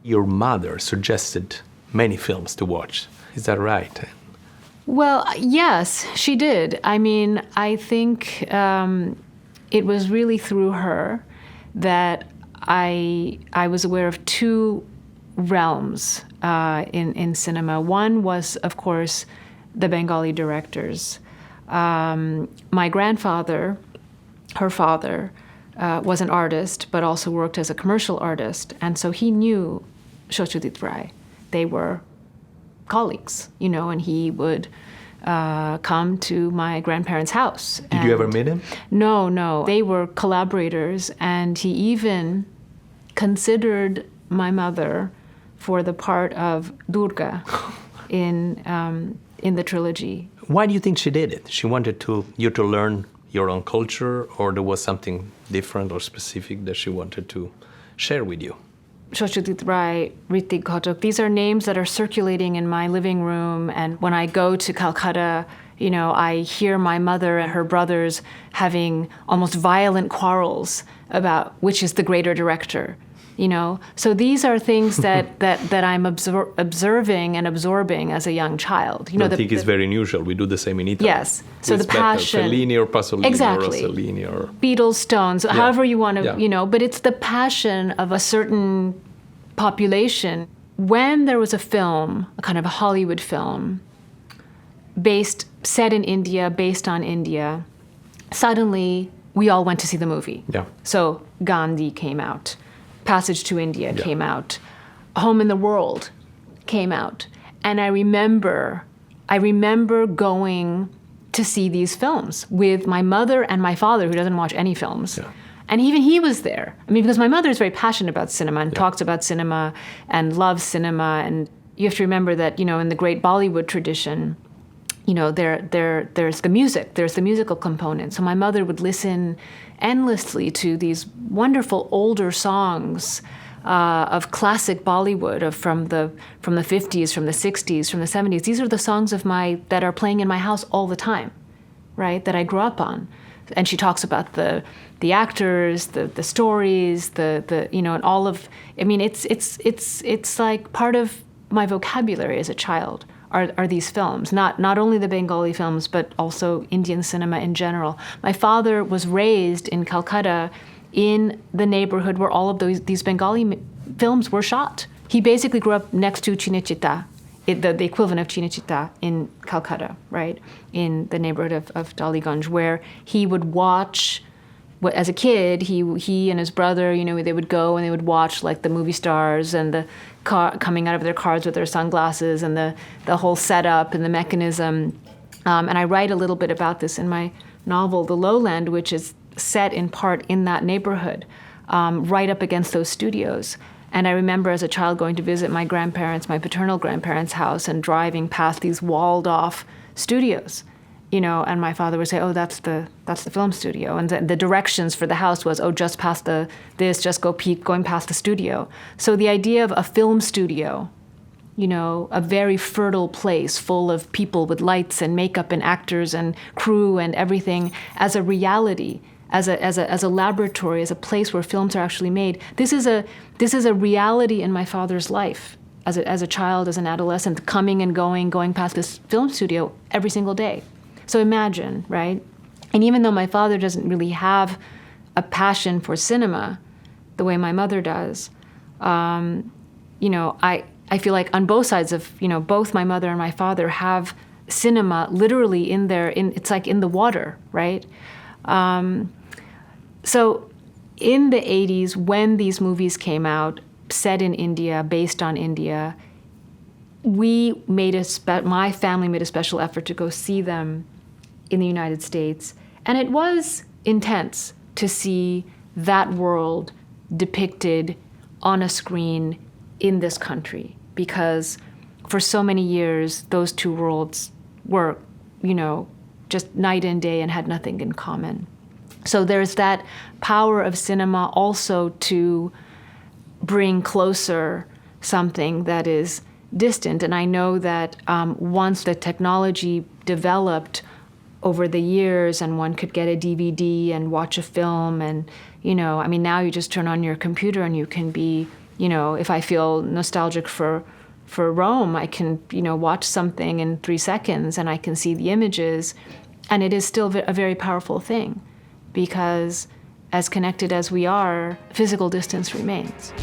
Your mother suggested many films to watch. Is that right? Well, yes, she did. I mean, I think it was really through her that I was aware of two realms in cinema. One was, of course, the Bengali directors. My grandfather, her father, was an artist, but also worked as a commercial artist, and so he knew Satyajit Ray. They were colleagues, and he would come to my grandparents' house. Did you ever meet him? No. They were collaborators, and he even considered my mother for the part of Durga in the trilogy. Why do you think she did it? She wanted you to learn your own culture, or there was something different or specific that she wanted to share with you? Satyajit Ray, Ritik Ghatak, these are names that are circulating in my living room, and when I go to Calcutta, I hear my mother and her brothers having almost violent quarrels about which is the greater director. So these are things that I'm observing and absorbing as a young child. I think it's very unusual. We do the same in Italy. Yes. So the passion. Fellini or Pasolini exactly. or Rossellini or... Beatles, Stones, however you want to, but it's the passion of a certain population. When there was a film, a kind of a Hollywood film, set in India, based on India, suddenly we all went to see the movie. Yeah. So Gandhi came out. Passage to India came out. Home in the World came out. And I remember going to see these films with my mother and my father, who doesn't watch any films. Yeah. And even he was there. I mean, because my mother is very passionate about cinema and talks about cinema and loves cinema. And you have to remember that, in the great Bollywood tradition, there's the music, there's the musical component. So my mother would listen endlessly to these wonderful older songs of classic Bollywood, from the 50s, from the 60s, from the 70s. These are the songs that are playing in my house all the time, right? That I grew up on. And she talks about the actors, the stories, and all of. I mean, it's like part of my vocabulary as a child. Are these films, not only the Bengali films, but also Indian cinema in general. My father was raised in Calcutta in the neighborhood where all of these Bengali films were shot. He basically grew up next to Cinecittà, the equivalent of Cinecittà in Calcutta, right, in the neighborhood of Daliganj, where he would watch. As a kid, he and his brother, they would go and they would watch like the movie stars and the car coming out of their cars with their sunglasses and the whole setup and the mechanism. And I write a little bit about this in my novel, The Lowland, which is set in part in that neighborhood, right up against those studios. And I remember as a child going to visit my paternal grandparents' house and driving past these walled-off studios. And my father would say, "Oh, that's the film studio," and the directions for the house was, "Oh, just past just going past the studio." So the idea of a film studio, a very fertile place full of people with lights and makeup and actors and crew and everything, as a reality, as a laboratory, as a place where films are actually made. This is a reality in my father's life as a child, as an adolescent, coming and going past this film studio every single day. So imagine, right? And even though my father doesn't really have a passion for cinema the way my mother does, I feel like on both sides of, both my mother and my father have cinema literally it's like in the water, right? So in the 80s, when these movies came out, set in India, based on India, my family made a special effort to go see them in the United States. And it was intense to see that world depicted on a screen in this country, because for so many years, those two worlds were, just night and day and had nothing in common. So there's that power of cinema also to bring closer something that is distant. And I know that once the technology developed over the years and one could get a DVD and watch a film and, now you just turn on your computer and you can be If I feel nostalgic for Rome, I can, watch something in 3 seconds and I can see the images. And it is still a very powerful thing because as connected as we are, physical distance remains.